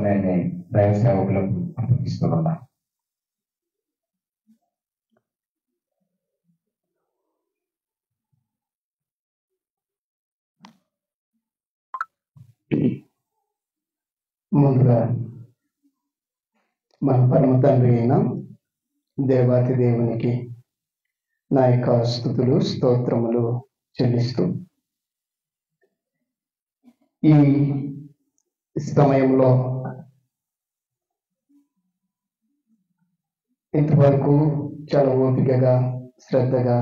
సమయాన్ని దైవ సేవకులకు అప్పగిస్తూ ఉన్నాను. ముందుగా మన పరమ తండ్రి అయిన దేవాతి దేవునికి నా యొక్క స్తుతులు స్తోత్రములు చెల్లిస్తూ ఈ సమయంలో ఇంతవరకు చాలా ఓపికగా శ్రద్ధగా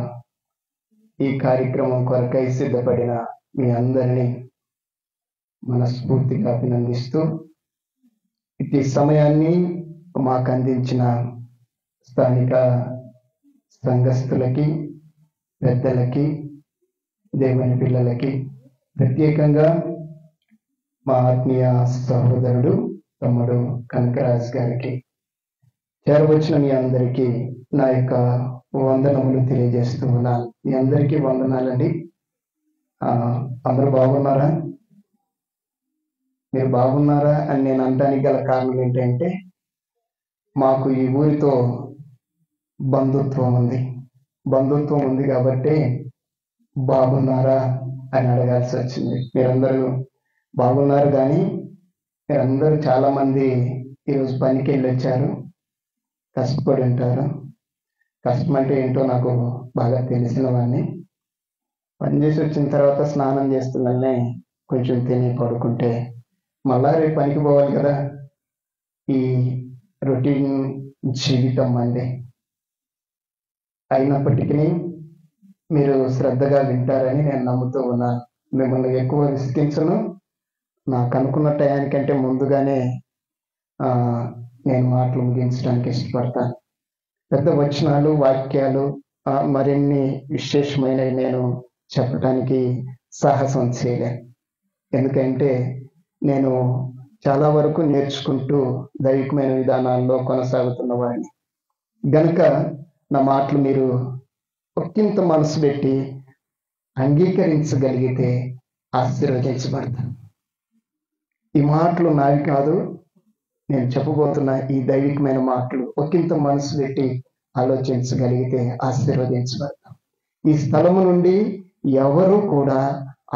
ఈ కార్యక్రమం కొరకై సిద్ధపడిన మీ అందరినీ మనస్ఫూర్తిగా అభినందిస్తూ ఇట్టి సమయాన్ని మాకు అందించిన స్థానిక సంఘస్థులకి, పెద్దలకి, దేవుని పిల్లలకి, ప్రత్యేకంగా మా ఆత్మీయ సహోదరుడు తమ్ముడు కనకరాజ్ గారికి, చేరవచ్చిన మీ అందరికీ నా యొక్క వందనములు తెలియజేస్తూ ఉన్నాను. మీ అందరికీ వందనాలండి. అందరూ బాగున్నారా? మీరు బాగున్నారా అని నేను అనడానికి గల కారణం ఏంటంటే, మాకు ఈ ఊరితో బంధుత్వం ఉంది కాబట్టి బాగున్నారా అని అడగాల్సి వచ్చింది. మీరందరూ బాగున్నారు, కానీ మీరందరూ చాలా మంది ఈరోజు పనికి వెళ్ళి వచ్చారు, కష్టపడి ఉంటారు. కష్టం అంటే ఏంటో నాకు బాగా తెలిసిన వాడిని. పనిచేసి వచ్చిన తర్వాత స్నానం చేస్తుందనే కొంచెం తిని పడుకుంటే మళ్ళా రేపు పనికి పోవాలి కదా. ఈ రొటీన్ జీవితం అండి. అయినప్పటికీ మీరు శ్రద్ధగా వింటారని నేను నమ్ముతూ ఉన్నాను. మిమ్మల్ని ఎక్కువ విసిగించను. నాకు అనుకున్న టయానికంటే ముందుగానే నేను మాటలు ముగించడానికి ఇష్టపడతాను. పెద్ద వచనాలు, వాక్యాలు, మరిన్ని విశేషమైనవి నేను చెప్పడానికి సాహసం చేయలేను. ఎందుకంటే నేను చాలా వరకు నేర్చుకుంటూ దైవికమైన విధానాల్లో కొనసాగుతున్న వాడిని గనుక నా మాటలు మీరు ఒక్కింత మనసు పెట్టి అంగీకరించగలిగితే ఆశీర్వదించబడతాను. ఈ మాటలు నావి కాదు, నేను చెప్పబోతున్న ఈ దైవికమైన మాటలు ఒక్కింత మనసు పెట్టి ఆలోచించగలిగితే ఆశీర్వదించబడతాం. ఈ స్థలము నుండి ఎవరు కూడా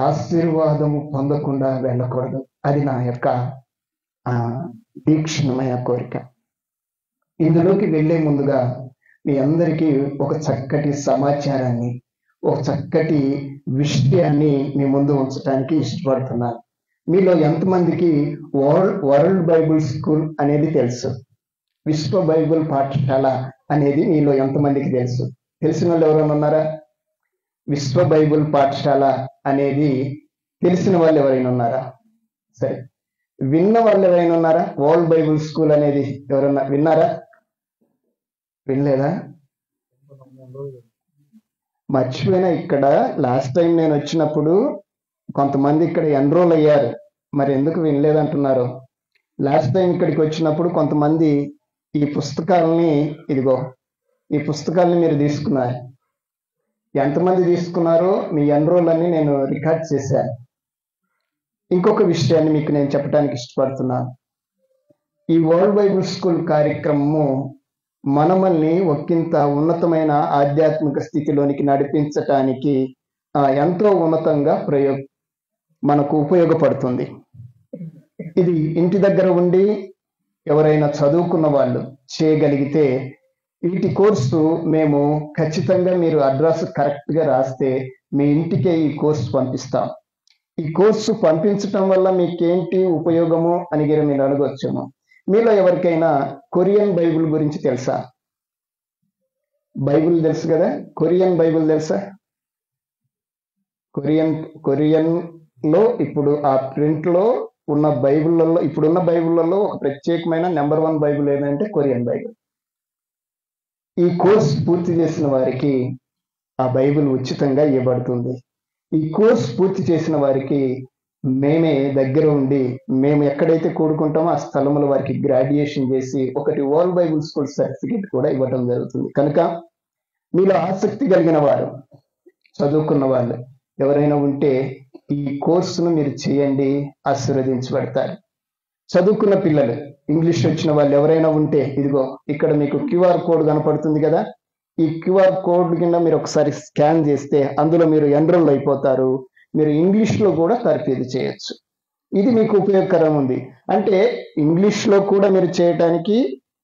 ఆశీర్వాదము పొందకుండా వెళ్ళకూడదు. అది నా యొక్క తీక్షణమైన కోరిక. ఇందులోకి వెళ్లే ముందుగా మీ అందరికీ ఒక చక్కటి సమాచారాన్ని, ఒక చక్కటి విషయాన్ని మీ ముందు ఉంచడానికి ఇష్టపడుతున్నాను. మీలో ఎంతమందికి వరల్డ్ బైబుల్ స్కూల్ అనేది తెలుసు? విశ్వ బైబుల్ పాఠశాల అనేది మీలో ఎంతమందికి తెలుసు? తెలిసిన వాళ్ళు ఎవరైనా ఉన్నారా? విశ్వ బైబుల్ పాఠశాల అనేది తెలిసిన వాళ్ళు ఎవరైనా ఉన్నారా? సరే, విన్న వాళ్ళు ఎవరైనా ఉన్నారా? వరల్డ్ బైబుల్ స్కూల్ అనేది ఎవరన్నా విన్నారా? వినలేదా? మర్చిపోయినా. ఇక్కడ లాస్ట్ టైం నేను వచ్చినప్పుడు కొంతమంది ఇక్కడ ఎన్రోల్ అయ్యారు. మరి ఎందుకు వినలేదంటున్నారు? లాస్ట్ టైం ఇక్కడికి వచ్చినప్పుడు కొంతమంది ఈ పుస్తకాలని, ఇదిగో ఈ పుస్తకాలని మీరు తీసుకున్నారు. ఎంతమంది తీసుకున్నారో మీ ఎన్రోల్ అని నేను రికార్డ్ చేశాను. ఇంకొక విషయాన్ని మీకు నేను చెప్పడానికి ఇష్టపడుతున్నాను. ఈ వరల్డ్ బైబుల్ స్కూల్ కార్యక్రమము మనల్ని ఒకంత ఉన్నతమైన ఆధ్యాత్మిక స్థితిలోనికి నడిపించటానికి ఎంతో ఉన్నతంగా మనకు ఉపయోగపడుతుంది. ఇది ఇంటి దగ్గర ఉండి ఎవరైనా చదువుకున్న వాళ్ళు చేయగలిగితే, వీటి కోర్సు మేము ఖచ్చితంగా మీరు అడ్రస్ కరెక్ట్గా రాస్తే మీ ఇంటికే ఈ కోర్సు పంపిస్తాం. ఈ కోర్సు పంపించటం వల్ల మీకేంటి ఉపయోగము అని మీరు అడగొచ్చును. మీలో ఎవరికైనా కొరియన్ బైబిల్ గురించి తెలుసా? బైబిల్ తెలుసు కదా? కొరియన్ బైబిల్ తెలుసా? కొరియన్ లో ఇప్పుడు ఆ ప్రింట్ లో ఉన్న బైబిళ్లలో, ఇప్పుడున్న బైబిళ్లలో ఒక ప్రత్యేకమైన నెంబర్ 1 బైబిల్ ఏదంటే కొరియన్ బైబిల్. ఈ కోర్స్ పూర్తి చేసిన వారికి ఆ బైబిల్ ఉచితంగా ఇవ్వబడుతుంది. ఈ కోర్స్ పూర్తి చేసిన వారికి మేమే దగ్గర ఉండి, మేము ఎక్కడైతే కూడుకుంటామో ఆ స్థలంలో వారికి గ్రాడ్యుయేషన్ చేసి ఒకటి వరల్డ్ బైబుల్ స్కూల్ సర్టిఫికేట్ కూడా ఇవ్వడం జరుగుతుంది. కనుక మీలో ఆసక్తి కలిగిన వారు, చదువుకున్న వాళ్ళు ఎవరైనా ఉంటే ఈ కోర్సును మీరు చేయండి, ఆశీర్వదించబడతారు. చదువుకున్న పిల్లలు, ఇంగ్లీష్ వచ్చిన వాళ్ళు ఎవరైనా ఉంటే ఇదిగో ఇక్కడ మీకు QR కోడ్ కనపడుతుంది కదా, ఈ QR కోడ్ కింద మీరు ఒకసారి స్కాన్ చేస్తే అందులో మీరు ఎన్రోల్ అయిపోతారు. మీరు ఇంగ్లీష్లో కూడా తర్ఫీదు చేయొచ్చు. ఇది మీకు ఉపయోగకరం ఉంది. అంటే ఇంగ్లీష్లో కూడా మీరు చేయటానికి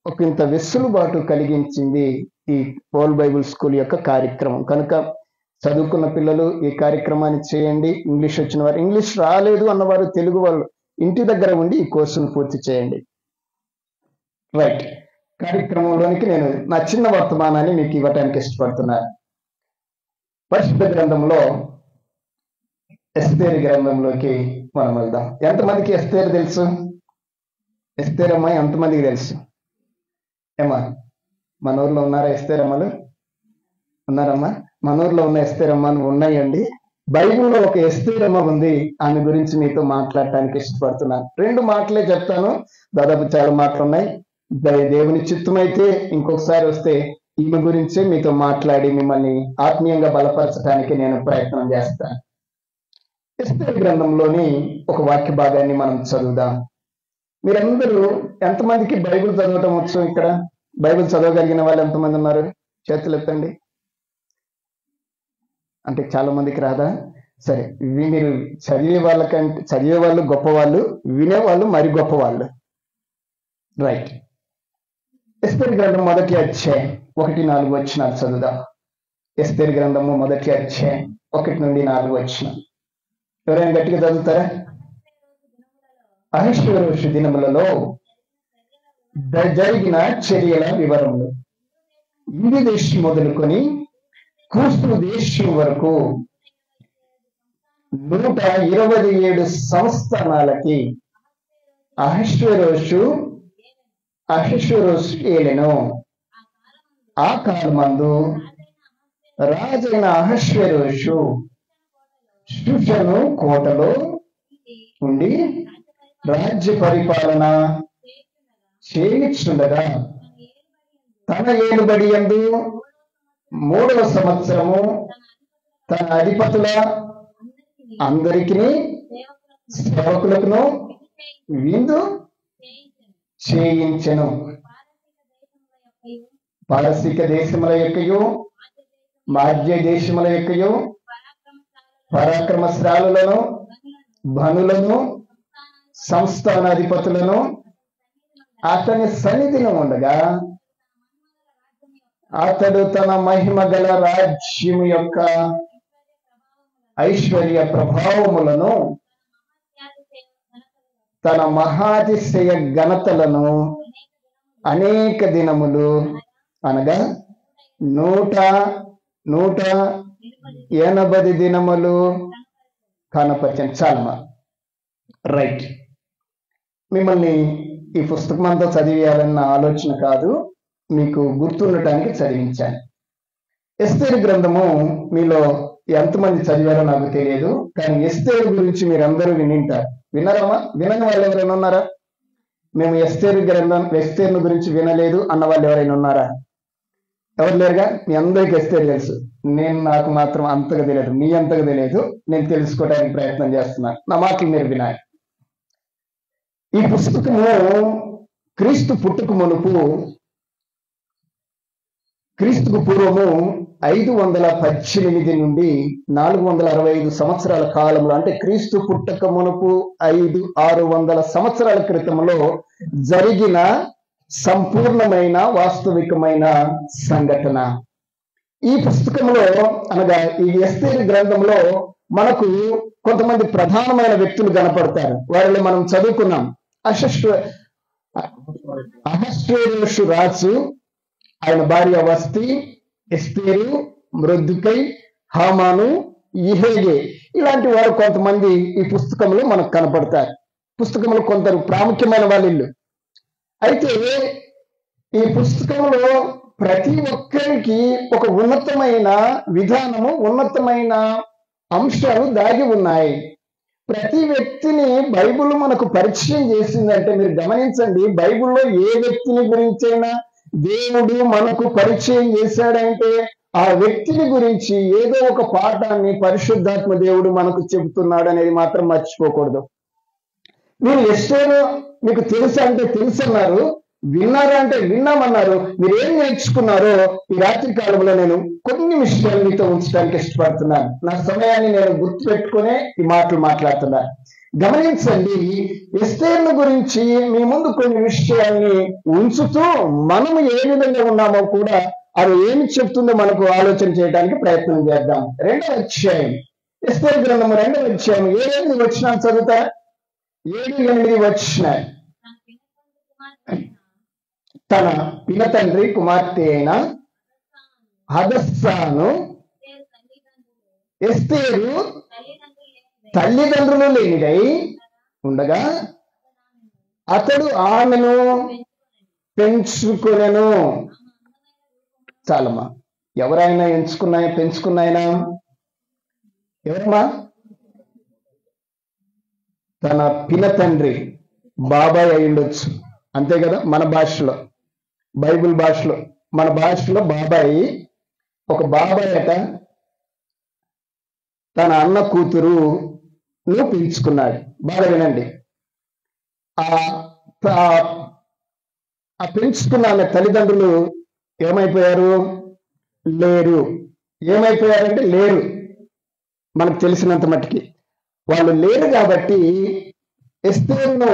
ఒక ఇంత వెసులుబాటు కలిగించింది ఈ పోల్ బైబుల్ స్కూల్ యొక్క కార్యక్రమం. కనుక చదువుకున్న పిల్లలు ఈ కార్యక్రమాన్ని చేయండి. ఇంగ్లీష్ వచ్చిన వారు, ఇంగ్లీష్ రాలేదు అన్నవారు, తెలుగు వాళ్ళు ఇంటి దగ్గర ఉండి ఈ కోర్సును పూర్తి చేయండి. రైట్, కార్యక్రమంలోనికి నేను నా చిన్న వర్తమానాన్ని మీకు ఇవ్వటానికి ఇష్టపడుతున్నాను. పరిశుద్ధ గ్రంథంలో ఎస్తేరు గ్రంథంలోకి మనం వెళ్దాం. ఎంతమందికి ఎస్తేరు తెలుసు? ఎస్తేరు అమ్మాయి ఎంతమందికి తెలుసు? ఏమా మన ఊర్లో ఉన్నారా ఎస్తేరమ్మలు? ఉన్నారమ్మా? మన ఊర్లో ఉన్న ఎస్తేరమ్మలు ఉన్నాయండి. బైబిల్లో ఒక ఎస్తేరమ్మ ఉంది. ఆమె గురించి మీతో మాట్లాడటానికి ఇష్టపడుతున్నాను. 2 మాటలే చెప్తాను, దాదాపు చాలా మాటలు ఉన్నాయి. దేవుని చిత్తమైతే ఇంకొకసారి వస్తే ఈమె గురించే మీతో మాట్లాడి మిమ్మల్ని ఆత్మీయంగా బలపరచడానికి నేను ప్రయత్నం చేస్తాను. ఎస్తేరు గ్రంథంలోని ఒక వాక్య భాగాన్ని మనం చదువుదాం. మీరందరూ ఎంతమందికి బైబిల్ చదవటం వచ్చు? ఇక్కడ బైబిల్ చదవగలిగిన వాళ్ళు ఎంతమంది ఉన్నారు? చేతులు ఎత్తండి. అంటే చాలా మందికి రాదా? సరే, మీరు చదివే వాళ్ళు గొప్పవాళ్ళు, వినేవాళ్ళు మరి గొప్పవాళ్ళు. రైట్, ఎస్తేరు గ్రంథం 1వ అధ్యాయం 1-4 వచనాలు చదువుదాం. ఎస్తేరు గ్రంథము 1వ అధ్యాయం 1-4 వచనాలు. ఎవరైనా గట్టిగా చదువుతారా? అహష్వేరోషు దినములలో జరిగిన చర్యల వివరములు. ఇండి దేశం మొదలుకొని కూస్తు దేశం వరకు 127 సంస్థానాలకి అహష్వేరోషు ఏలెను. ఆ కాలమందు రాజైన అహష్వేరోషు షూషను కోటలో ఉండి రాజ్య పరిపాలన చేయుచుండగా తన ఏలుబడి యందు 3వ సంవత్సరము తన అధిపతుల అందరికీ సేవకులకును విందు చేయించెను. పారసీక దేశముల యొక్కయు మాధ్య దేశముల యొక్కయు పరాక్రమశాలులను భనులను సంస్థానాధిపతులను అతని సన్నిధిలో ఉండగా అతడు తన మహిమ గల రాజ్యము యొక్క ఐశ్వర్య ప్రభావములను తన మహాతిశయ ఘనతలను అనేక దినములు అనగా 180 దినములు కనపరిచాను. చాలమా? రైట్, మిమ్మల్ని ఈ పుస్తకం అంతా చదివేయాలన్న ఆలోచన కాదు, మీకు గుర్తుండటానికి చదివించాను. ఎస్తేరు గ్రంథము మీలో ఎంతమంది చదివారో నాకు తెలియదు, కానీ ఎస్తేరు గురించి మీరందరూ వినింటారు. విన్నారమ్మా? వినని వాళ్ళు ఎవరైనా ఉన్నారా? మేము ఎస్తేరు గురించి వినలేదు అన్న వాళ్ళు ఎవరైనా ఉన్నారా? ఎవరు లేరుగా? మీ అందరికీ ఎస్తేరు తెలుసు. నాకు మాత్రం అంతగా తెలియదు, మీ అంతగా తెలియదు. నేను తెలుసుకోవడానికి ప్రయత్నం చేస్తున్నాను. నా మాటలు మీరు వినాలి. ఈ పుస్తకము క్రీస్తుకు పూర్వము 518 నుండి 465 సంవత్సరాల కాలంలో, అంటే క్రీస్తు పుట్టక మునుపు 500-600 సంవత్సరాల క్రితంలో జరిగిన సంపూర్ణమైన వాస్తవికమైన సంఘటన. ఈ పుస్తకంలో అనగా ఈ ఎస్తేరు గ్రంథంలో మనకు కొంతమంది ప్రధానమైన వ్యక్తులు కనపడతారు. వారిలో మనం చదువుకున్నాం. అహష్వేరోషు రాజు, ఆయన భార్య వస్తి, ఎస్తేరు, మృద్దుకై, హామాను, ఇహేగే, ఇలాంటి వారు కొంతమంది ఈ పుస్తకంలో మనకు కనపడతారు. పుస్తకంలో కొందరు ప్రాముఖ్యమైన వాళ్ళు. అయితే ఈ పుస్తకంలో ప్రతి ఒక్కరికి ఒక ఉన్నతమైన విధానము, ఉన్నతమైన అంశాలు దాగి ఉన్నాయి. ప్రతి వ్యక్తిని బైబిల్ మనకు పరిచయం చేసిందంటే మీరు గమనించండి, బైబిల్లో ఏ వ్యక్తిని గురించైనా దేవుడు మనకు పరిచయం చేశాడంటే ఆ వ్యక్తిని గురించి ఏదో ఒక పాఠాన్ని పరిశుద్ధాత్మ దేవుడు మనకు చెబుతున్నాడు అనేది మాత్రం మర్చిపోకూడదు. మీరు ఎస్టేరు మీకు తెలుసా అంటే తెలుసు అన్నారు, విన్నారా అంటే విన్నామన్నారు. మీరు ఏం నేర్చుకున్నారో ఈ రాత్రి కాలంలో నేను కొన్ని విషయాలు మీతో ఉంచడానికి ఇష్టపడుతున్నాను. నా సమయాన్ని నేను గుర్తు పెట్టుకునే ఈ మాటలు మాట్లాడుతున్నాను. గమనించండి, ఎస్తేర్ను గురించి మీ ముందు కొన్ని విషయాల్ని ఉంచుతూ మనము ఏ విధంగా ఉన్నామో కూడా అది ఏమి చెప్తుందో మనకు ఆలోచన చేయడానికి ప్రయత్నం చేద్దాం. 2వ అధ్యాయం, ఎస్తేరు గ్రంథము 2వ అధ్యాయం 7-8 వచనాలు చదువుతా. 7-8 వచనాలు. తన పినతండ్రి కుమార్తె అయిన హదస్సాను ఎస్తేరు తల్లిదండ్రులు లేనిదై ఉండగా అతడు ఆమెను పెంచుకొనెను. చాలమ్మా. ఎవరైనా పెంచుకున్నాయనా? ఎవరమ్మా? తన పినతండ్రి, బాబాయ్ అయి ఉండొచ్చు, అంతే కదా. మన భాషలో, బైబిల్ భాషలో, మన భాషలో బాబాయి, ఒక బాబాయ్ అట తన అన్న కూతురును పెంచుకున్నాడు. బాగా వినండి. ఆ పెంచుకున్న ఆమె తల్లిదండ్రులు ఏమైపోయారు? లేరు. ఏమైపోయారంటే లేరు. మనకు తెలిసినంత మట్టుకి వాళ్ళు లేరు. కాబట్టి ఎస్తేరును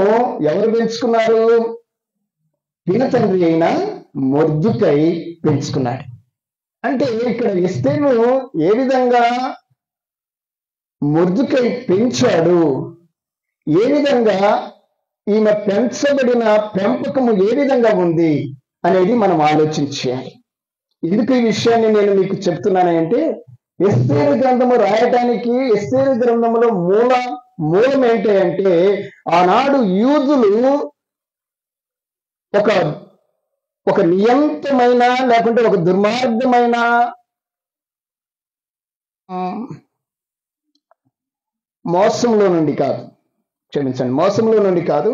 ఎవరు పెంచుకున్నారు? పినతండ్రి అయిన మొర్దుకై పెంచుకున్నాడు. అంటే ఇక్కడ ఎస్తేరును ఏ విధంగా మొర్దుకై పెంచాడు, ఏ విధంగా ఈమె పెంచబడిన పెంపకము ఏ విధంగా ఉంది అనేది మనం ఆలోచించాలి. ఎందుకు ఈ విషయాన్ని నేను మీకు చెప్తున్నానంటే, ఎస్తేరు గ్రంథము రాయటానికి ఎస్తేరు గ్రంథములో మూలం ఏంటి అంటే, ఆనాడు యూదులు ఒక నియంతమైన లేకుంటే ఒక దుర్మార్గమైన మోసంలో నుండి కాదు,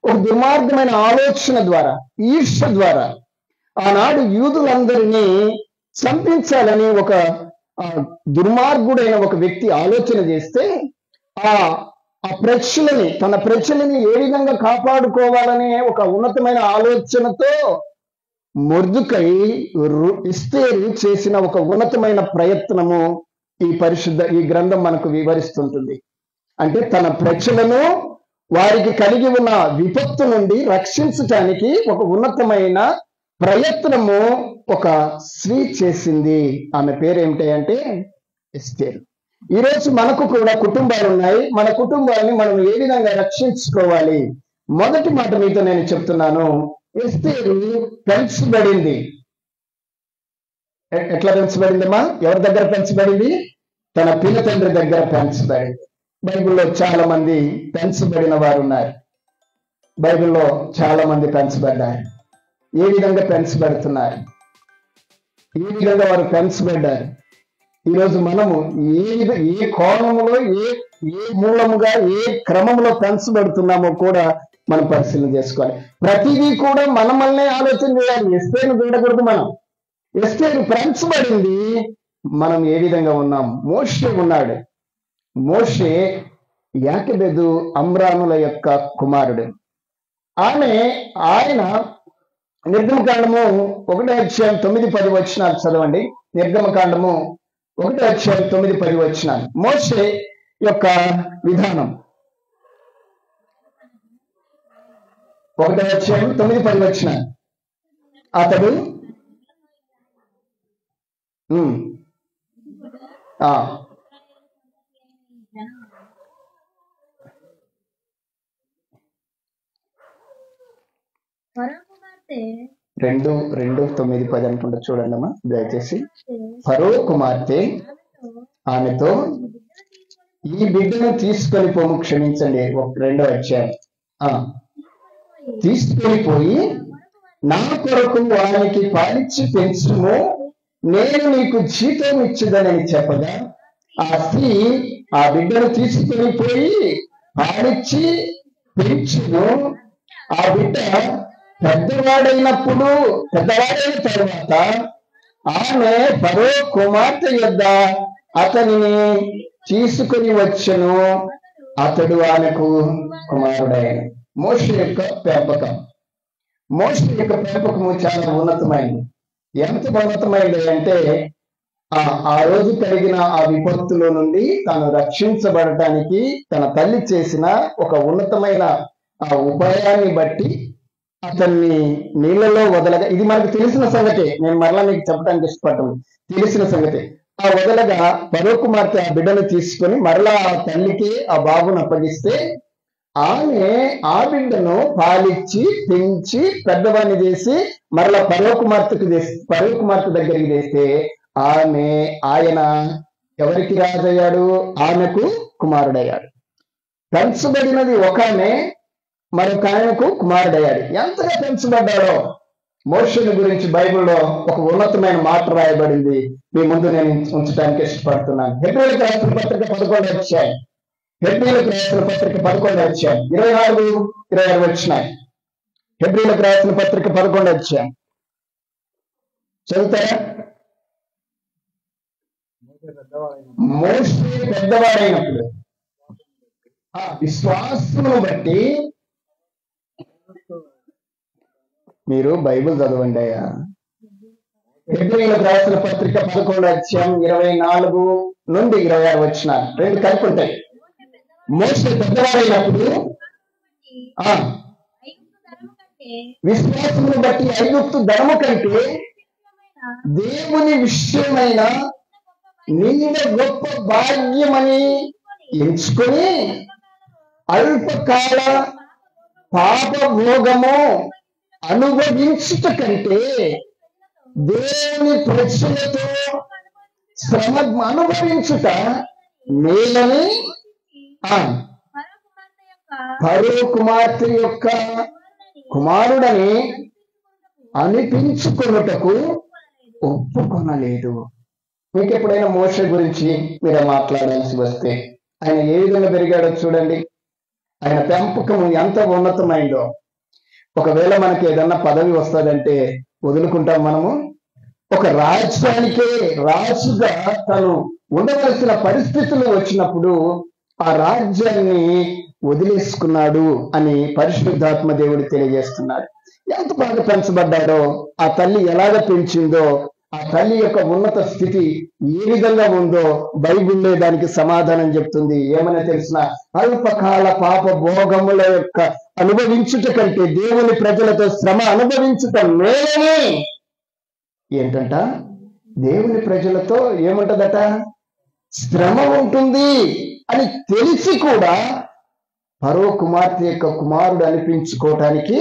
ఒక దుర్మార్గమైన ఆలోచన ద్వారా, ఈర్ష్య ద్వారా ఆనాడు యూదులందరినీ చంపించాలని ఒక దుర్మార్గుడైన ఒక వ్యక్తి ఆలోచన చేస్తే, తన ప్రజలని ఏ విధంగా కాపాడుకోవాలనే ఒక ఉన్నతమైన ఆలోచనతో మొర్దుకై ఎస్తేరు చేసిన ఒక ఉన్నతమైన ప్రయత్నము ఈ గ్రంథం మనకు వివరిస్తుంటుంది. అంటే తన ప్రజలను వారికి కలిగి ఉన్న విపత్తు నుండి రక్షించటానికి ఒక ఉన్నతమైన ప్రయత్నము ఒక స్త్రీ చేసింది. ఆమె పేరు ఏమిటి అంటే ఎస్తేరు. ఈరోజు మనకు కూడా కుటుంబాలు ఉన్నాయి. మన కుటుంబాన్ని మనం ఏ విధంగా రక్షించుకోవాలి? మొదటి మాట మీతో నేను చెప్తున్నాను. ఎస్తేరు పెంచబడింది. ఎట్లా పెంచబడిందమ్మా? ఎవరి దగ్గర పెంచబడింది? తన పినతండ్రి దగ్గర పెంచబడింది. బైబిల్లో చాలా మంది పెంచబడిన వారు ఉన్నారు. బైబిల్లో చాలా మంది పెంచబడ్డారు. ఏ విధంగా పెంచబడుతున్నారు? ఏ విధంగా వారు పెంచబడ్డారు? ఈరోజు మనము ఏ కోణంలో, ఏ మూలముగా, ఏ క్రమంలో పెంచబడుతున్నామో కూడా మనం పరిశీలన చేసుకోవాలి. ప్రతిదీ కూడా మనమల్నే ఆలోచన చేయాలి. ఎస్తేరు చూడకూడదు. మనం ఎస్తేరు పెంచబడింది. మనం ఏ విధంగా ఉన్నాం? మోషే ఉన్నాడు. మోషే యాకెబెదు అమ్రానుల యొక్క కుమారుడు. ఆయన నిర్గమకాండము 1:9-10 వచనాలు చదవండి. నిర్గమకాండము 1:9-10 వచనాలు. మోషే యొక్క విధానం 1:9-10 వచనాలు. అతడు రెండు 9-10 అనుకుంటా. చూడండి అమ్మా దయచేసి. ఫరో కుమార్తె ఆమెతో, ఈ బిడ్డను తీసుకొని పోము. క్షమించండి, 2వ అధ్యాయం. తీసుకొని పోయి నా కొరకు వానికి పాలిచ్చి పెంచుము, నేను నీకు జీతం ఇచ్చేదనని చెప్పగా, ఆ స్త్రీ ఆ బిడ్డను తీసుకొని పోయి పాలిచ్చి పెంచును. ఆ బిడ్డ పెద్దవాడైన తరువాత ఆమె ఫరో కుమార్తె యొద్ద అతనిని తీసుకొని వచ్చెను. అతడు ఆమెకు కుమారుడైన. మోషే యొక్క పెంపకం. మోషే యొక్క పెంపకము చాలా ఉన్నతమైనది. ఎంత ఉన్నతమైనది అంటే ఆ రోజు కలిగిన ఆ విపత్తులో నుండి తాను రక్షించబడటానికి తన తల్లి చేసిన ఒక ఉన్నతమైన ఆ ఉపాయాన్ని బట్టి అతన్ని నీళ్ళలో వదలగా, ఇది మనకు తెలిసిన సంగతే, నేను మరలా మీకు చెప్పడానికి ఇష్టపడ్డాను, తెలిసిన సంగతే. ఆ వదలగా ఫరో కుమార్తె ఆ బిడ్డను తీసుకొని మరలా ఆ తల్లికి ఆ బాబును అప్పగిస్తే ఆమె ఆ బిడ్డను పాలిచ్చి పెంచి పెద్దవాడిని చేసి మరలా ఫరో కుమార్తె దగ్గరికి చేస్తే ఆయన ఎవరికి రాజయ్యాడు? ఆమెకు కుమారుడయ్యాడు. పెంచబడినది ఒక ఆమె, మరొక ఆయనకు కుమారుడయ్యాడు. ఎంతగా పెంచబడ్డాడో మోషేని గురించి బైబిల్లో ఒక ఉన్నతమైన మాట రాయబడింది. మీ ముందు నేను ఉంచడానికి ఇష్టపడుతున్నాను. హెబ్రీయులకు రాసిన పత్రిక 11వ అధ్యాయం, హెబ్రీయులకు రాసిన పత్రిక 11వ అధ్యాయం 24-26 వచ్చినాయి. హెబ్రీయులకు రాసిన పత్రిక 11వ అధ్యాయం చదువుతారా? మోషే పెద్దవాడైనప్పుడు విశ్వాసమును బట్టి, మీరు బైబిల్ చదవండి అయ్యా. హెబ్రీయులకు రాసిన పత్రిక 11వ అధ్యాయం 24-26 వచ్చినారు. రెండు కలిపి ఉంటాయి. మోషే పెద్దవాడైనప్పుడు విశ్వాసమును బట్టి ఐగుప్తు ధనము కంటే దేవుని విషయమైన నింద గొప్ప భాగ్యమని ఎంచుకొని అల్పకాల పాప భోగము అనుభవించుట కంటే దేవుని ప్రజలతో శ్రమ అనుభవించుట మేలని ఫరో కుమార్తె యొక్క కుమారుడని అనిపించుకొనుటకు ఒప్పుకొనలేదు. మీకు ఎప్పుడైనా మోషే గురించి మీరు మాట్లాడాల్సి వస్తే ఆయన ఏ విధంగా పెరిగాడో చూడండి. ఆయన పెంపకం ఎంత ఉన్నతమైందో. ఒకవేళ మనకి ఏదన్నా పదవి వస్తుందంటే వదులుకుంటాం మనము. ఒక రాజ్యానికే రాజుగా తను ఉండవలసిన పరిస్థితులు వచ్చినప్పుడు ఆ రాజ్యాన్ని వదిలేసుకున్నాడు అని పరిశుద్ధాత్మ దేవుడు తెలియజేస్తున్నాడు. ఎంత బాగా పెంచబడ్డాడో, ఆ తల్లి ఎలాగ పెంచిందో, ఆ తల్లి యొక్క ఉన్నత స్థితి ఏ విధంగా ఉందో బైబిల్లో దానికి సమాధానం చెప్తుంది. ఏమని తెలిసిన, అల్పకాల పాప భోగముల యొక్క అనుభవించుట కంటే దేవుని ప్రజలతో శ్రమ అనుభవించుట మేలని. ఏంటంట? దేవుని ప్రజలతో ఏముంటదట? శ్రమ ఉంటుంది అని తెలిసి కూడా ఫరో కుమార్తె యొక్క కుమారుడు అనిపించుకోవటానికి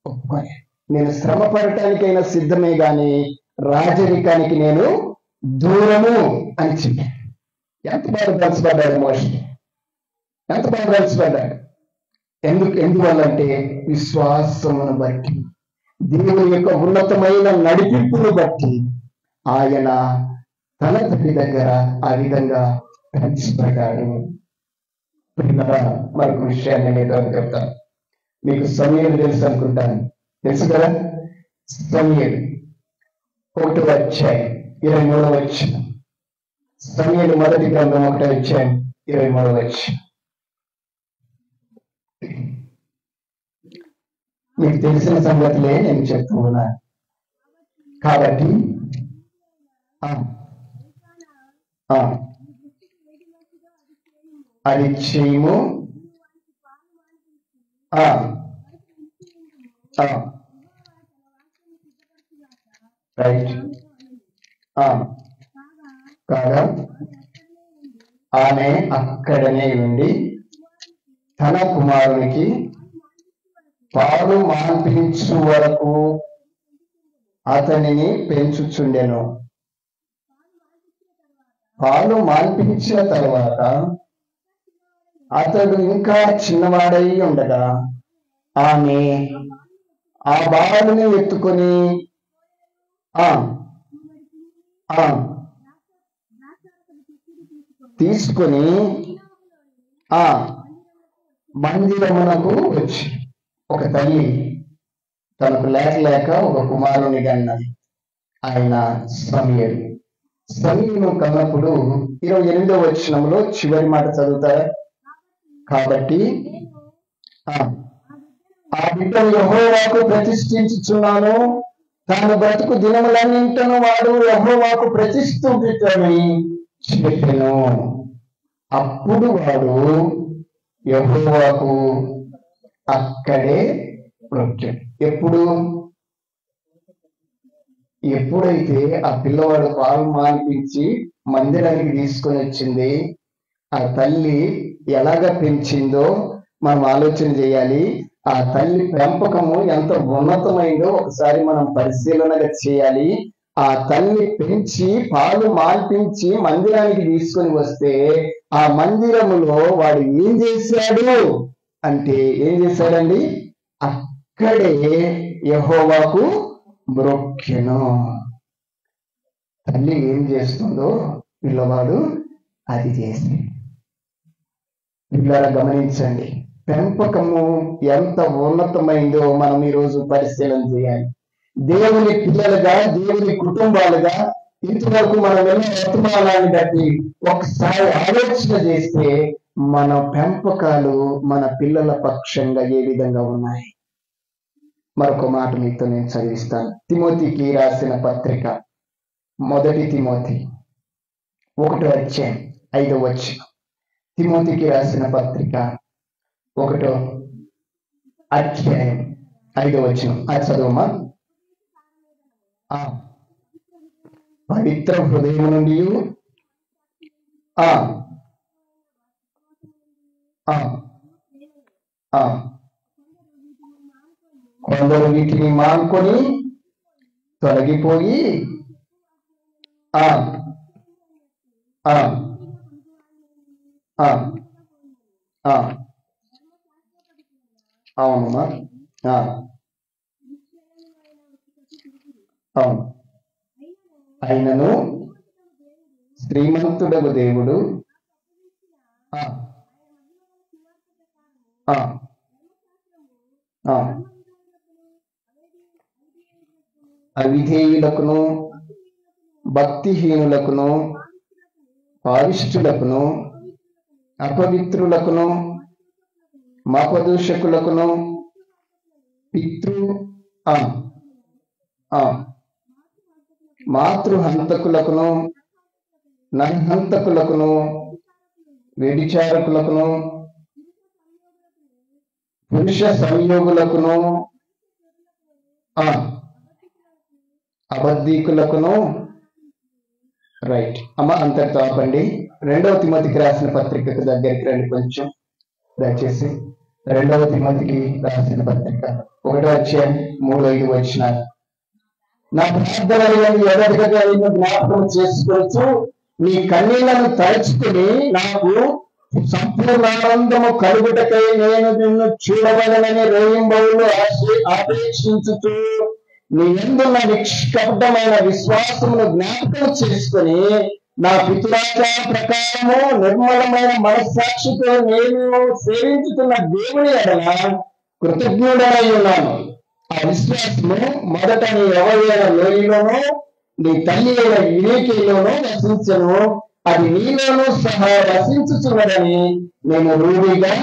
ఒప్పుకొని, నేను శ్రమ పడటానికైనా సిద్ధమే గాని రాజరికానికి నేను దూరము అని చెప్పాను. ఎంత బాగా పెంచబడ్డాడు మోషే, ఎంత బాగా పెంచబడ్డాడు. ఎందువల్లంటే విశ్వాసమును బట్టి, దేవుని యొక్క ఉన్నతమైన నడిపింపును బట్టి ఆయన తన తల్లి దగ్గర ఆ విధంగా పెంచబడ్డాడు. మరొక విషయాన్ని నేను చెప్తాను. మీకు సమయం తెలుసు అనుకుంటాను, తెలుసు కదా? సమయం 1వ అధ్యాయం 23వ వచనం. సమూయేలు మొదటి గ్రంథం 1వ అధ్యాయం 23వ వచనం. మీకు తెలిసిన సంగతులే నేను చెప్తూ ఉన్నాను. కాబట్టి అది చేయము. రైట్. కాగా ఆమె అక్కడనే ఉండి తన కుమారునికి పాలు మాన్పించు వరకు అతనిని పెంచుచుండెను. పాలు మాన్పించిన తర్వాత అతడు ఇంకా చిన్నవాడై ఉండగా ఆమె ఆ బాలుని ఎత్తుకొని తీసుకొని మందిరమునకు వచ్చి, ఒక తల్లి తనకు లేక ఒక కుమారుని కన్నది. ఆయన సమూయేలు. సమూయేలు కన్నప్పుడు 28వ వచనంలో చివరి మాట చదువుతారా? కాబట్టి ఆ బిడ్డను యెహోవాకు ప్రతిష్ఠించుచున్నాను, తాను బ్రతుకు దినములన్నింటను వాడు యెహోవాకు ప్రతిష్ఠించుటని చెప్పెను. అప్పుడు వాడు యెహోవాకు అక్కడే మొక్కాడు. ఎప్పుడైతే ఆ పిల్లవాడు పాలు మానిపించి మందిరానికి తీసుకొని వచ్చింది, ఆ తల్లి ఎలాగ పెంచిందో మనం ఆలోచన చేయాలి. ఆ తల్లి పెంపకము ఎంత ఉన్నతమైందో ఒకసారి మనం పరిశీలనగా చేయాలి. ఆ తల్లి పెంచి పాలు మాన్పించి మందిరానికి తీసుకొని వస్తే ఆ మందిరములో వాడు ఏం చేశాడు అంటే, ఏం చేశాడండి? అక్కడే యెహోవాకు మ్రొక్కెను. తల్లి ఏం చేస్తుందో పిల్లవాడు అది చేసి. పిల్లల గమనించండి, పెంపకము ఎంత ఉన్నతమైందో మనం ఈరోజు పరిశీలన చేయాలి. దేవుని పిల్లలుగా, దేవుని కుటుంబాలుగా ఇంతవరకు మనం వెళ్ళిన వర్తమానాన్ని బట్టి ఒకసారి ఆలోచన చేస్తే మన పెంపకాలు మన పిల్లల పక్షంగా ఏ విధంగా ఉన్నాయి. మరొక మాట మీతో నేను చదివిస్తాను. తిమోతికి రాసిన పత్రిక, 1 తిమోతి 1:5. తిమోతికి రాసిన పత్రిక 1:5. అది చదువమ్మా. పవిత్ర హృదయం నుండి కొందరు వీటిని మానుకొని తొలగిపోయి అవునమ్మా, అవును. అయినను శ్రీమంతుడగు దేవుడు అవిధేయులకును భక్తిహీనులకును పావిష్ఠులకును అపవిత్రులకును మపదూషకులకును మాతృహంతకులకును నరహంతకులకును వ్యభిచారకులకును పురుష సంయోగులకును అబద్ధీకులకును. రైట్ అమ్మ, అంతటితో ఆపండి. 2వ తిమోతికి రాసిన పత్రికకు దగ్గరికి రండి కొంచెం దయచేసి. 2వ తిమోతికి రాసిన పత్రిక 1:3-5. నా ప్రార్థనలను ఎదగగా జ్ఞాపకం చేసుకోవచ్చు, నీ కన్నీళ్లను తలుచుకుని నాకు సంపూర్ణ ఆనందము కలుగుటకై నేను నిన్ను చూడవలనని రేయింబవులు ఆపేక్షించుతూ నీ యందున్న నిష్కపటమైన విశ్వాసమును జ్ఞాపకం చేసుకుని నా పితృాచార ప్రకారము నిర్మలమైన మనస్సాక్షితో నేను సేవించుతున్న దేవుని ఎడల కృతజ్ఞుడనై ఉన్నాను. ఆ విశ్వాసము మొదట నీ యెహోవా లోయలోనూ నీ తల్లి అయిన యూనికేలోనూ వసించను, అది నీలోనూ సహా వసించుచున్నదని నేను రూఢిగా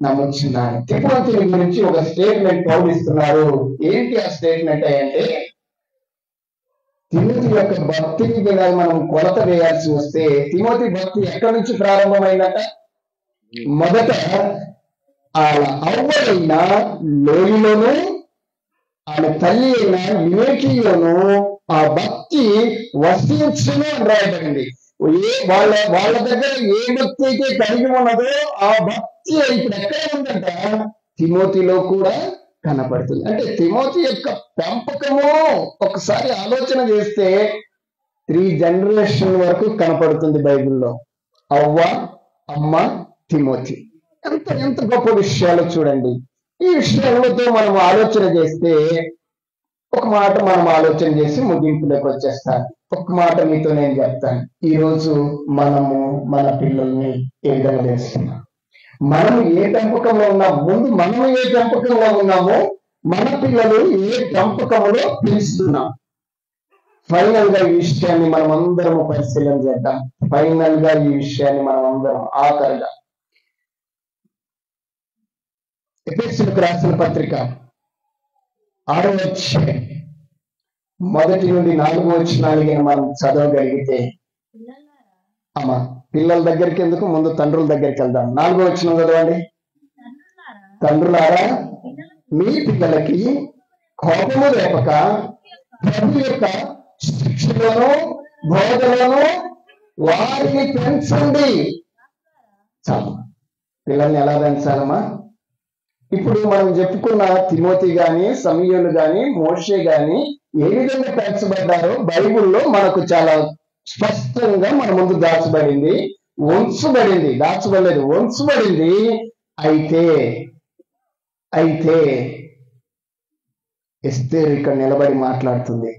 నమ్ముచున్నాను. తిమోతిని గురించి ఒక స్టేట్మెంట్ పౌలిస్తున్నారు. ఏంటి ఆ స్టేట్మెంట్ అంటే, తిమోతి యొక్క భక్తిని మనం కొలత వేయాల్సి వస్తే తిమోతి భక్తి ఎక్కడి నుంచి ప్రారంభమైందట? మొదట ఆమె అవ్వైన లోయలోనూ ఆమె తల్లి అయిన యునేకిలోనూ ఆ భక్తి వసించును అని రాయబడింది. వాళ్ళ దగ్గర ఏ భక్తి అయితే కలిగి ఉన్నదో ఆ భక్తి ఇప్పుడు ఎక్కడ ఉందంట? తిమోతిలో కూడా కనపడుతుంది. అంటే తిమోతి యొక్క పెంపకము ఒకసారి ఆలోచన చేస్తే 3 జనరేషన్ వరకు కనపడుతుంది బైబిల్లో. అవ్వ, అమ్మ, తిమోతి. ఎంత గొప్ప విషయాలు చూడండి. ఈ విషయాలతో మనం ఆలోచన చేస్తే ఒక మాట మనం ఆలోచన చేసి ముగింపులోకి వచ్చేస్తాను. ఒక మాట మీతో నేను చెప్తాను. ఈరోజు మనము మన పిల్లల్ని ఏ విధంగా చేస్తున్నాం? మనం ఏ పెంపకంలో ఉన్నాం? ముందు మనం ఏ పెంపకంలో ఉన్నామో మన పిల్లలు ఏ పెంపకంలో పెంచుతున్నాం? ఫైనల్ గా ఈ విషయాన్ని మనం అందరం పరిశీలన చేద్దాం. ఫైనల్ గా ఈ విషయాన్ని మనం అందరం ఆఖరిగా ఎఫెసీయులకు రాసిన పత్రిక 6వ అధ్యాయం 1 నుండి 4 వచనాలు మనం చదవగలిగితే, అమ్మా పిల్లల దగ్గరికి ఎందుకు, ముందు తండ్రుల దగ్గరికి వెళ్దాం. 4వ వచనం చదవండి. తండ్రులారా మీ పిల్లలకి కోపము రేపక ప్రభు యొక్క శిక్షలోను బోధలోను వారిని పెంచండి. చాలు. పిల్లల్ని ఎలా పెంచాలమ్మా? ఇప్పుడు మనం చెప్పుకున్న తిమోతి గాని, సమూయేలు గాని, మోషే గాని ఏ విధంగా పెంచబడ్డారో బైబిల్లో మనకు చాలా స్పష్టంగా మన ముందు దాచబడింది, ఉంచబడింది. దాచబడలేదు, ఉంచబడింది. అయితే ఎస్తేరు ఇక్కడ నిలబడి మాట్లాడుతుంది.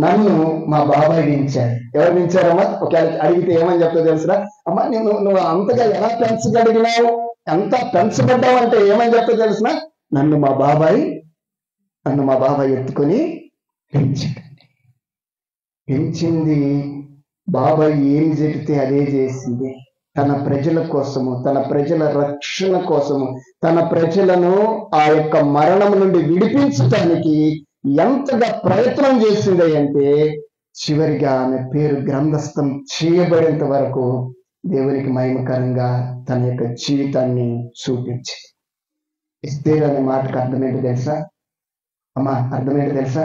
నన్ను మా బాబాయ్ దించాడు. ఎవరు దించారమ్మా? ఒకవేళ అడిగితే ఏమని చెప్తా తెలుసురా? అమ్మా నువ్వు అంతగా ఎలా పెంచగలిగినావు, ఎంత పెంచబడ్డావు అంటే ఏమని చెప్తా తెలుసున? నన్ను మా బాబాయ్ ఎత్తుకొని పెంచింది. బాబాయ్ ఏం చెబితే అదే చేసింది. తన ప్రజల కోసము, తన ప్రజల రక్షణ కోసము, తన ప్రజలను ఆ యొక్క మరణం నుండి విడిపించటానికి ఎంతగా ప్రయత్నం చేసింది అంటే, చివరిగా ఆమె పేరు గ్రంథస్థం చేయబడేంత వరకు దేవునికి మహిమకరంగా తన యొక్క జీవితాన్ని చూపించింది. ఎస్తేరు అనే మాటకు అర్థమేంటో తెలుసా అమ్మా? అర్థమేంటో తెలుసా?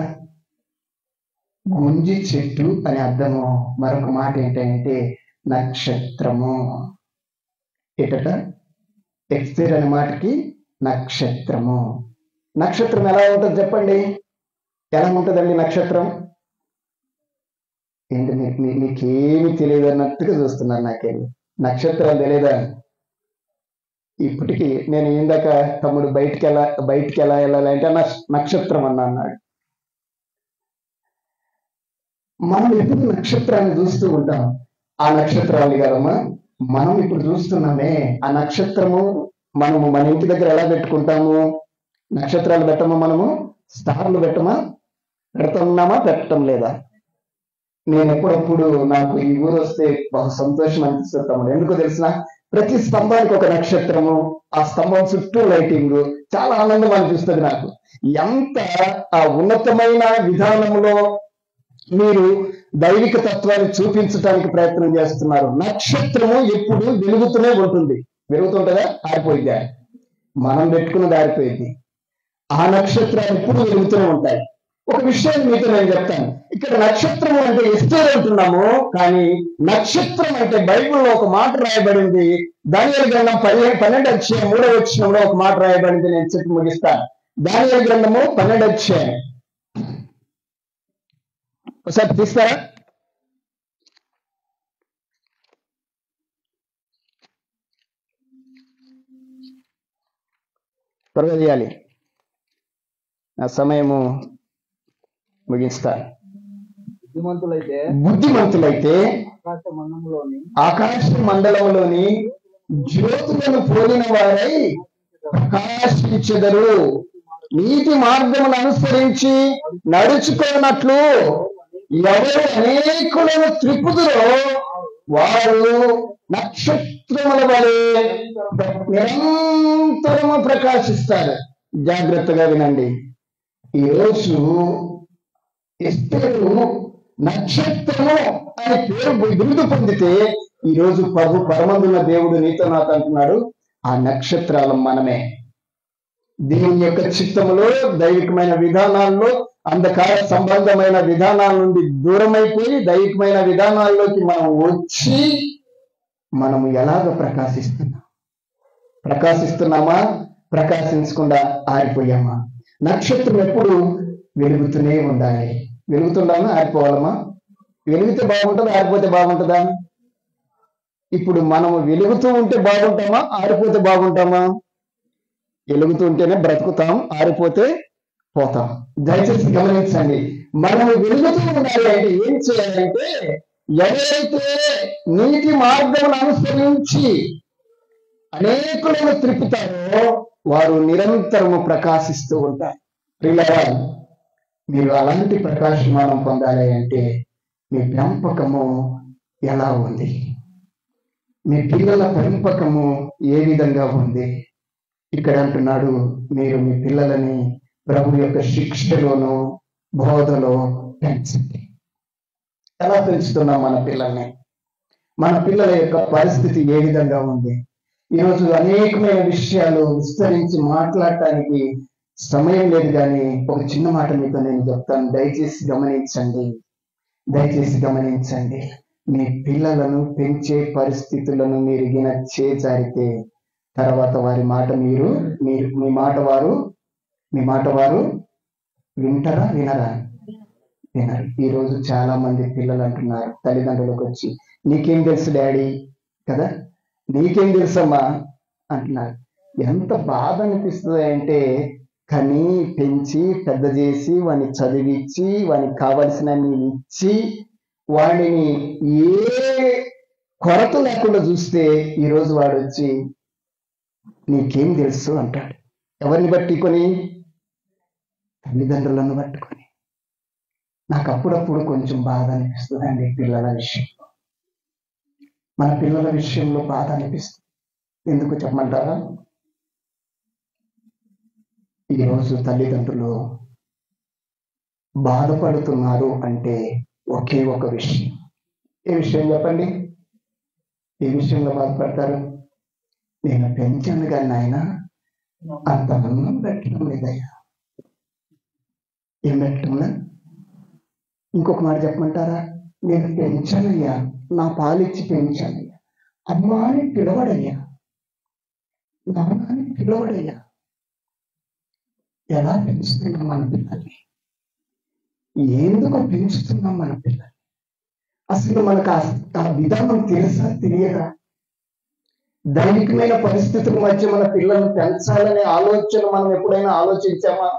గుంజి చెట్టు అనే అర్థము. మరొక మాట ఏంటంటే నక్షత్రము. ఏటట? ఎస్తేరు అనే మాటకి నక్షత్రము. నక్షత్రం ఎలా ఉంటుంది చెప్పండి? ఎలా ఉంటుందండి నక్షత్రం? ఏంటి మీకేమి తెలియదు అన్నట్టుగా చూస్తున్నారు. నాకేమి నక్షత్రాలు తెలియదా? ఇప్పటికీ నేను ఇందాక తమ్ముడు బయటికి ఎలా వెళ్ళాలి అంటే నక్షత్రం అన్నాడు. మనం ఎప్పుడు నక్షత్రాన్ని చూస్తూ ఉంటాం. ఆ నక్షత్రాలు కదమ్మా మనం ఇప్పుడు చూస్తున్నామే. ఆ నక్షత్రము మనము మన ఇంటి దగ్గర ఎలా పెట్టుకుంటాము? నక్షత్రాలు పెట్టమా? మనము స్టార్లు పెడుతున్నామా? పెట్టడం లేదా? నేను ఎప్పుడప్పుడు నాకు ఈ ఊరు వస్తే బహు సంతోషం అనిపిస్తుంది తమ్ముడు. ఎందుకో తెలిసిన? ప్రతి స్తంభానికి ఒక నక్షత్రము, ఆ స్తంభం చుట్టూ లైటింగ్, చాలా ఆనందం అనిపిస్తుంది నాకు. ఎంత ఆ ఉన్నతమైన విధానంలో మీరు దైవిక తత్వాన్ని చూపించడానికి ప్రయత్నం చేస్తున్నారు. నక్షత్రము ఎప్పుడు వెలుగుతూనే ఉంటుంది. వెలుగుతుంటుందా? ఆరిపోయిందా? మనం పెట్టుకున్నది ఆరిపోయింది. ఆ నక్షత్రాలు ఎప్పుడు వెలుగుతూనే ఉంటాయి. ఒక విషయం మీతో నేను చెప్తాను. ఇక్కడ నక్షత్రం అంటే ఎస్తేరు అంటున్నాము, కానీ నక్షత్రం అంటే బైబిల్లో ఒక మాట రాయబడింది. దానియేలు గ్రంథం 12వ అధ్యాయం 3వ వచనంలో ఒక మాట రాయబడింది. నేను చెప్పి ముగిస్తాను. దానియేలు గ్రంథము 12వ అధ్యాయం ఒకసారి తీస్తారా? త్వరగా చేయాలి, నా సమయము ముగిస్తాను. బుద్ధిమంతులైతే ఆకాశ మండలంలోని జ్యోతులను పోలిన వారై ప్రకాశించెదరు. నీతి మార్గమును అనుసరించి నడుచుకున్నట్లు ఎవరు అనేకులను త్రిపుదురో వారు నక్షత్రముల వలె నిరంతరము ప్రకాశిస్తారు. జాగ్రత్తగా వినండి. ఈరోజు ఎస్తేరు నక్షత్రము అనే పేరు బిరుదు పొందితే, ఈరోజు పరమందున్న దేవుడు నీతో నాతో అంటున్నాడు, ఆ నక్షత్రాలు మనమే. దేవుని యొక్క చిత్తములో, దైవికమైన విధానాల్లో, అంధకార సంబంధమైన విధానాల నుండి దూరమైపోయి దైవికమైన విధానాల్లోకి మనం వచ్చి మనము ఎలాగ ప్రకాశిస్తున్నామా? ప్రకాశించకుండా ఆరిపోయామా? నక్షత్రం ఎప్పుడు వెలుగుతూనే ఉండాలి. వెలుగుతుండామా? ఆరిపోవాలమ్మా? వెలిగితే బాగుంటుందా? ఆరిపోతే బాగుంటుందా? ఇప్పుడు మనము వెలుగుతూ ఉంటే బాగుంటామా? ఆరిపోతే బాగుంటామా? వెలుగుతూ ఉంటేనే బ్రతుకుతాం, ఆరిపోతే పోతాం. దయచేసి గమనించండి. మనము వెలుగుతూ ఉండాలి అంటే ఏం చేయాలంటే, ఎవరైతే నీతి మార్గమును అనుసరించి అనేకులను త్రిప్పుతారో వారు నిరంతరము ప్రకాశిస్తూ ఉంటారు. ప్రియులారా, మీరు అలాంటి ప్రకాశమానం పొందాలి అంటే మీ పెంపకము ఎలా ఉంది? మీ పిల్లల పెంపకము ఏ విధంగా ఉంది? ఇక్కడ అంటున్నాడు, మీరు మీ పిల్లలని ప్రభు యొక్క శిక్షలోను బోధలో పెంచండి. ఎలా పెంచుతున్నాం మన పిల్లల్ని? మన పిల్లల యొక్క పరిస్థితి ఏ విధంగా ఉంది? ఈరోజు అనేకమైన విషయాలు విస్తరించి మాట్లాడటానికి సమయం లేదు, కానీ ఒక చిన్న మాట మీతో నేను చెప్తాను. దయచేసి గమనించండి. మీ పిల్లలను పెంచే పరిస్థితులను మీరు గిన చేజారితే తర్వాత వారి మాట మీ మాట వారు వింటారా? వినరు. ఈరోజు చాలా మంది పిల్లలు అంటున్నారు తల్లిదండ్రులకు వచ్చి, నీకేం తెలుసు డాడీ కదా, నీకేం తెలుసమ్మా అంటున్నారు. ఎంత బాధ అనిపిస్తుంది అంటే, కని పెంచి పెద్ద చేసి వాడిని చదివించి వానికి కావలసినన్ని ఇచ్చి వాడిని ఏ కొరత లేకుండా చూస్తే ఈరోజు వాడు వచ్చి నీకేం తెలుసు అంటాడు. ఎవరిని పట్టుకొని? తల్లిదండ్రులను పట్టుకొని. నాకు అప్పుడప్పుడు కొంచెం బాధ అనిపిస్తుంది అండి పిల్లల విషయంలో. మన పిల్లల విషయంలో బాధ అనిపిస్తుంది. ఎందుకు చెప్పమంటారా? ఈరోజు తల్లిదండ్రులు బాధపడుతున్నారు అంటే ఒకే ఒక విషయం. ఏ విషయం చెప్పండి? ఏ విషయంలో బాధపడతారు? నేను పెంచాను కానీ నాయన అంత అన్నం పెట్టడం లేదయ్యా. ఏం పెట్టడంలా? ఇంకొక మాట చెప్పమంటారా? నేను పెంచానయ్యా, నా పాలిచ్చి పెంచానయ్యా, అమ్మా అని పిలవడయ్యా, నాన్న అని పిలవడయ్యా. ఎలా పెంచుతున్నాం మన పిల్లల్ని? ఎందుకు పెంచుతున్నాం మన పిల్లల్ని? అసలు మనకు ఆ విధానం తెలుసా తెలియదా? దైవికమైన పరిస్థితుల మధ్య మన పిల్లల్ని పెంచాలనే ఆలోచన మనం ఎప్పుడైనా ఆలోచించామా?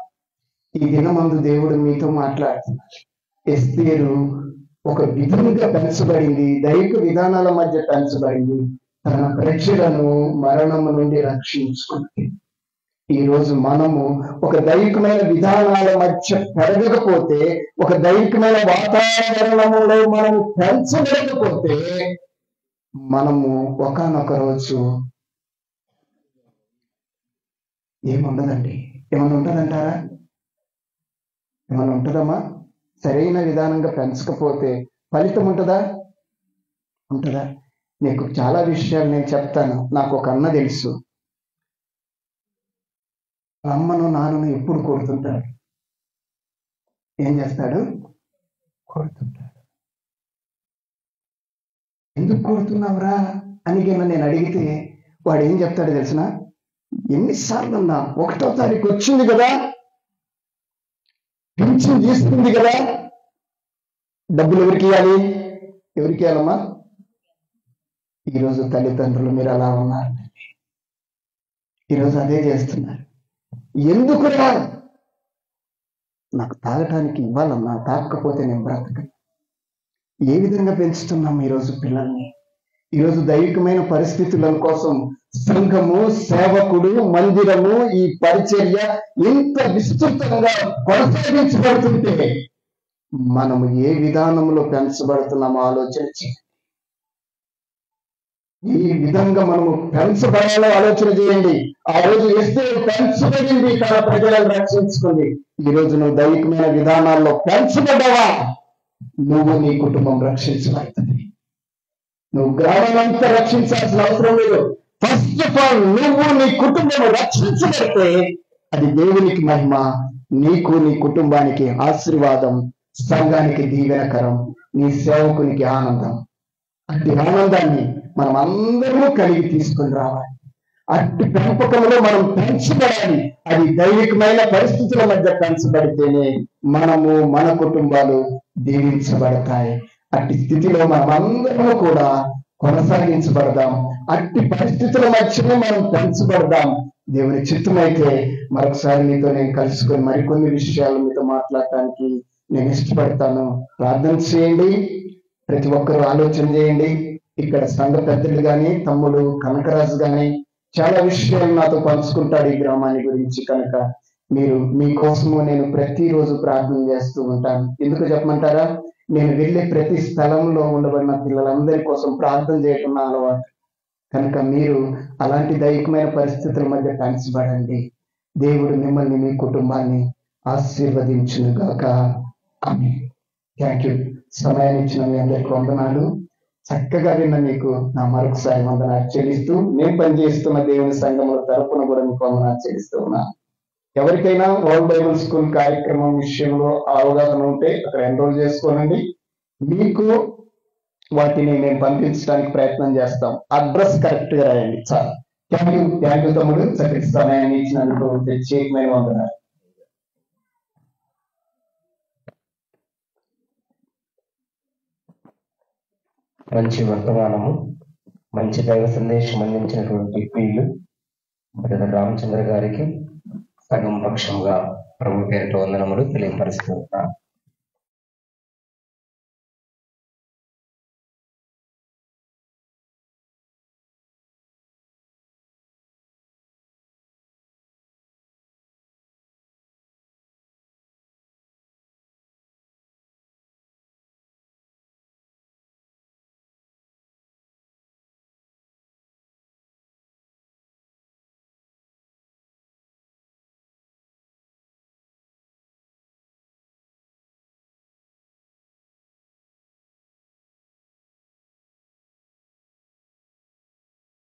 ఈ దినమందు దేవుడు మీతో మాట్లాడుతున్నారు. ఎస్తేరు ఒక విధంగా పెంచబడింది, దైవిక విధానాల మధ్య పెంచబడింది, తన ప్రజలను మరణము నుండి రక్షించుకుంది. ఈ రోజు మనము ఒక దైవికమైన విధానాల మధ్య పెరగకపోతే, ఒక దైవికమైన వాతావరణంలో మనము పెంచలేకపోతే, మనము ఒకానొక రోజు ఏముండదండి. ఏమన్నా ఉంటుందంటారా? ఏమన్నా ఉంటుందమ్మా? సరైన విధానంగా పెంచకపోతే ఫలితం ఉంటుందా? నీకు చాలా విషయాలు నేను చెప్తాను. నాకు ఒక అన్న తెలుసు, అమ్మను నాన్నను ఎప్పుడు కొడుతుంటాడు. ఏం చేస్తాడు? కొడుతుంటాడు. ఎందుకు కొడుతున్నావురా అని నేను అడిగితే వాడు ఏం చెప్తాడు తెలిసిన? ఎన్నిసార్లు అన్నా, 1వ తారీఖు వచ్చింది కదా, పెన్షన్ చేస్తుంది కదా, డబ్బులు ఎవరికి ఇవ్వాలమ్మా? ఈరోజు తల్లిదండ్రులు మీరు అలా ఉన్నారు. ఈరోజు అదే చేస్తున్నారు. ఎందుకురా? నాకు తాగటానికి ఇవ్వాలమ్మా, తాగకపోతే నేను బ్రతకను. ఏ విధంగా పెంచుతున్నాం ఈరోజు పిల్లల్ని? ఈరోజు దైవికమైన పరిస్థితుల కోసం సంఘము, సేవకుడు, మందిరము, ఈ పరిచర్య ఇంత విస్తృతంగా కొనసాగించబడుతుంటే మనము ఏ విధానంలో పెంచబడుతున్నామో ఆలోచన చేయండి. ఈ విధంగా మనము పెంచబడాలో ఆలోచన చేయండి. ఆ రోజు ఎస్తే పెంచబడింది, తన ప్రజలను రక్షించుకుంది. ఈ రోజు నువ్వు దైవికమైన విధానాల్లో పెంచబడ్డావా? నువ్వు నీ కుటుంబం రక్షించబడుతుంది. నువ్వు గ్రామమంతా రక్షించాల్సిన అవసరం లేదు. ఫస్ట్ ఆఫ్ ఆల్ నువ్వు నీ కుటుంబం రక్షించబడితే అది దేవునికి మహిమ, నీకు నీ కుటుంబానికి ఆశీర్వాదం, సంఘానికి దీవెనకరం, నీ సేవకునికి ఆనందం. అట్టి ఆనందాన్ని మనం అందరూ కలిగి తీసుకుని రావాలి. అట్టి పెంపకంలో మనం పెంచబడాలి. అది దైవికమైన పరిస్థితుల మధ్య పెంచబడితేనే మనము, మన కుటుంబాలు దీవించబడతాయి. అట్టి స్థితిలో మనం అందరూ కూడా కొనసాగించబడదాం. అట్టి పరిస్థితుల మధ్యనే మనం పెంచబడదాం. దేవుని చిత్తమైతే మరొకసారి మీతో నేను కలుసుకొని మరికొన్ని విషయాలు మీతో మాట్లాడటానికి నేను ఇష్టపడతాను. ప్రార్థన చేయండి. ప్రతి ఒక్కరూ ఆలోచన చేయండి. ఇక్కడ సంఘ పెద్దలు కానీ, తమ్ముడు కనకరాజు కానీ చాలా విషయాలు నాతో పంచుకుంటాడు ఈ గ్రామాన్ని గురించి. కనుక మీరు మీకోసము నేను ప్రతిరోజు ప్రార్థన చేస్తూ ఉంటాను. ఎందుకు చెప్పమంటారా? నేను వెళ్ళే ప్రతి స్థలంలో ఉండబడిన పిల్లలందరి కోసం ప్రార్థన చేయటం నా అలవాటు. కనుక మీరు అలాంటి దైవికమైన పరిస్థితుల మధ్య పెంచబడండి. దేవుడు మిమ్మల్ని మీ కుటుంబాన్ని ఆశీర్వదించును గాక. ఆమేన్. Thank you. సమయాన్ని ఇచ్చిన మీ అందరికి వందనాలు. చక్కగా విన్న మీకు నా మరొకసారి వందనాలు చెల్లిస్తూ, నేను పనిచేస్తున్న దేవుని సంఘముల తరపున కూడా మీకు వందనాలు చెల్లిస్తూ ఉన్నాను. ఎవరికైనా వరల్డ్ బైబుల్ స్కూల్ కార్యక్రమం విషయంలో అవగాహన ఉంటే అక్కడ ఎన్రోల్ చేసుకోనండి. మీకు వాటిని మేము పంపించడానికి ప్రయత్నం చేస్తాం. అడ్రస్ కరెక్ట్ గా రాయండి చాలు. థ్యాంక్ యూ తమ్ముడు. చక్కటి సమయాన్ని ఇచ్చినందుకు ప్రత్యేకమైన వందనాలు. మంచి వర్తమానము, మంచి దైవ సందేశం అందించినటువంటి ప్రియులు బ్రదర్ రామచంద్ర గారికి సగం పక్షంగా ప్రభు పేరిట వందనములు తెలియపరుస్తున్నాను.